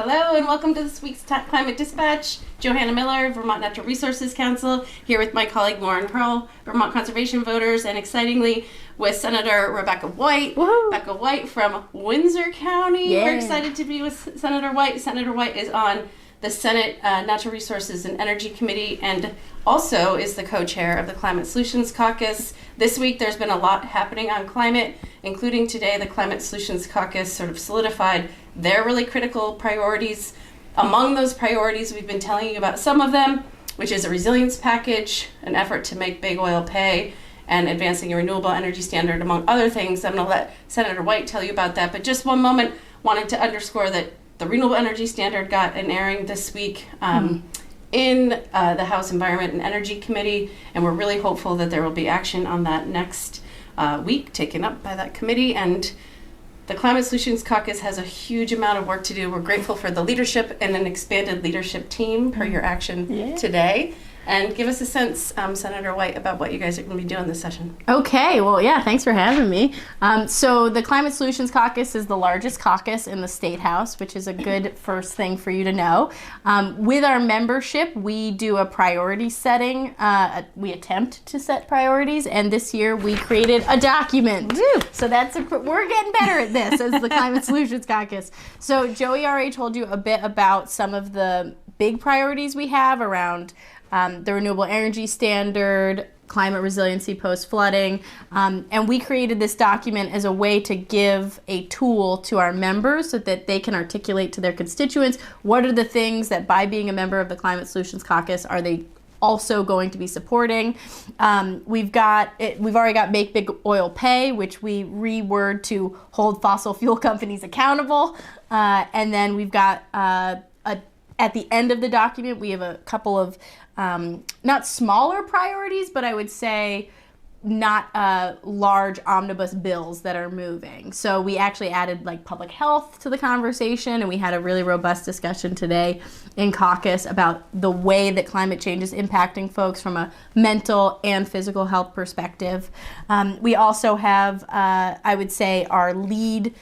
Hello and welcome to this week's Climate Dispatch. Johanna Miller, Vermont Natural Resources Council, here with my colleague Lauren Pearl, Vermont Conservation Voters, and excitingly with Senator Rebecca White. Woohoo! Becca White from Windsor County. Yeah. We're excited to be with Senator White. Senator White is on the Senate Natural Resources and Energy Committee and also is the co-chair of the Climate Solutions Caucus. This week there's been a lot happening on climate, including today the Climate Solutions Caucus sort of solidified their really critical priorities. Among those priorities, we've been telling you about some of them, which is a resilience package, an effort to make big oil pay, and advancing a renewable energy standard, among other things. I'm going to let Senator White tell you about that, but just one moment, wanted to underscore that the Renewable Energy Standard got an airing this week in the House Environment and Energy Committee, and we're really hopeful that there will be action on that next week taken up by that committee. And the Climate Solutions Caucus has a huge amount of work to do. We're grateful for the leadership and an expanded leadership team per your action today. And give us a sense, Senator White, about what you guys are going to be doing this session. Okay, well, yeah, thanks for having me. So the Climate Solutions Caucus is the largest caucus in the State House, which is a good first thing for you to know. With our membership, we do a priority setting. We attempt to set priorities, and this year we created a document. Woo! So we're getting better at this as the Climate Solutions Caucus. So Joey already told you a bit about some of the big priorities we have around the Renewable Energy Standard, climate resiliency post-flooding, and we created this document as a way to give a tool to our members so that they can articulate to their constituents what are the things that by being a member of the Climate Solutions Caucus are they also going to be supporting. We've already got Make Big Oil Pay, which we reword to hold fossil fuel companies accountable, and then we've got at the end of the document, we have a couple of not smaller priorities, but I would say not large omnibus bills that are moving. So we actually added like public health to the conversation, and we had a really robust discussion today in caucus about the way that climate change is impacting folks from a mental and physical health perspective. We also have, I would say, our lead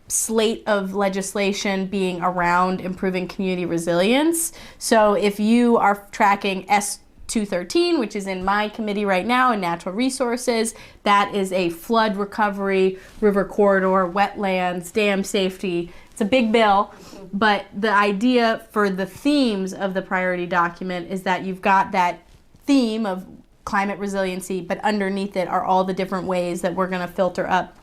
slate of legislation being around improving community resilience. So if you are tracking S213, which is in my committee right now in natural resources, that is a flood recovery, river corridor, wetlands, dam safety. It's a big bill, but the idea for the themes of the priority document is that you've got that theme of climate resiliency, but underneath it are all the different ways that we're going to filter up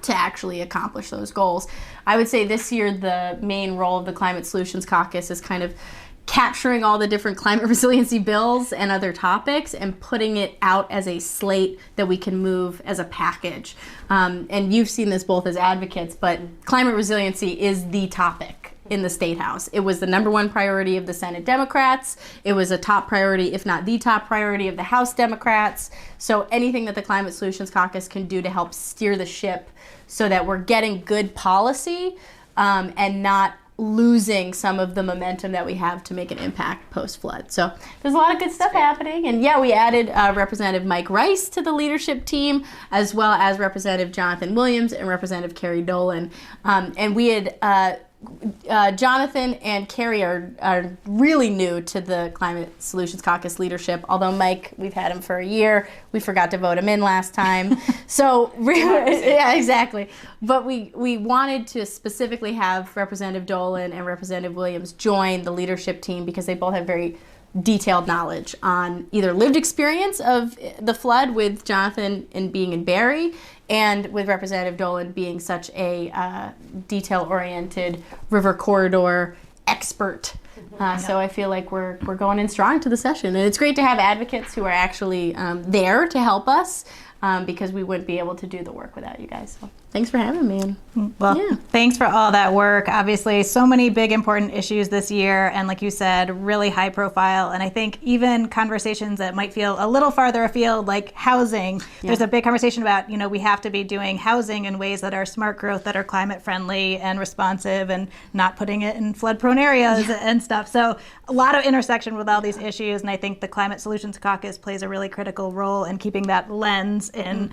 to actually accomplish those goals. I would say this year the main role of the Climate Solutions Caucus is kind of capturing all the different climate resiliency bills and other topics and putting it out as a slate that we can move as a package. And you've seen this both as advocates, but climate resiliency is the topic in the State House. It was the number one priority of the Senate Democrats. It was a top priority, if not the top priority, of the House Democrats. So anything that the Climate Solutions Caucus can do to help steer the ship so that we're getting good policy and not losing some of the momentum that we have to make an impact post-flood. So there's a lot of good stuff happening. And yeah, we added Representative Mike Rice to the leadership team, as well as Representative Jonathan Williams and Representative Carrie Dolan. And we had Jonathan and Carrie are really new to the Climate Solutions Caucus leadership, although Mike, we've had him for a year. We forgot to vote him in last time. So, yeah, exactly. But we wanted to specifically have Representative Dolan and Representative Williams join the leadership team because they both have very detailed knowledge on either lived experience of the flood with Jonathan and being in Barrie, and with Representative Dolan being such a detail-oriented river corridor expert. So I feel like we're going in strong to the session. And it's great to have advocates who are actually there to help us because we wouldn't be able to do the work without you guys. So thanks for having me. Well, thanks for all that work. Obviously, so many big, important issues this year. And like you said, really high profile. And I think even conversations that might feel a little farther afield, like housing, there's a big conversation about, we have to be doing housing in ways that are smart growth, that are climate friendly and responsive and not putting it in flood prone areas and stuff. So a lot of intersection with all these issues. And I think the Climate Solutions Caucus plays a really critical role in keeping that lens in,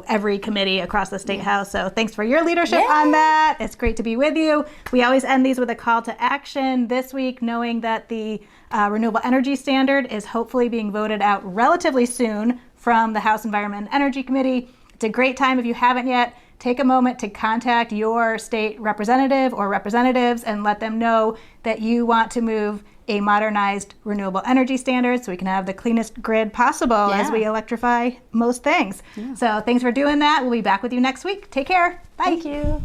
every committee across the State House. So thanks for your leadership on that. It's great to be with you. We always end these with a call to action this week, knowing that the Renewable Energy Standard is hopefully being voted out relatively soon from the House Environment and Energy Committee. It's a great time, if you haven't yet, take a moment to contact your state representative or representatives and let them know that you want to move a modernized renewable energy standard so we can have the cleanest grid possible as we electrify most things. So thanks for doing that. We'll be back with you next week. Take care. Bye. Thank you.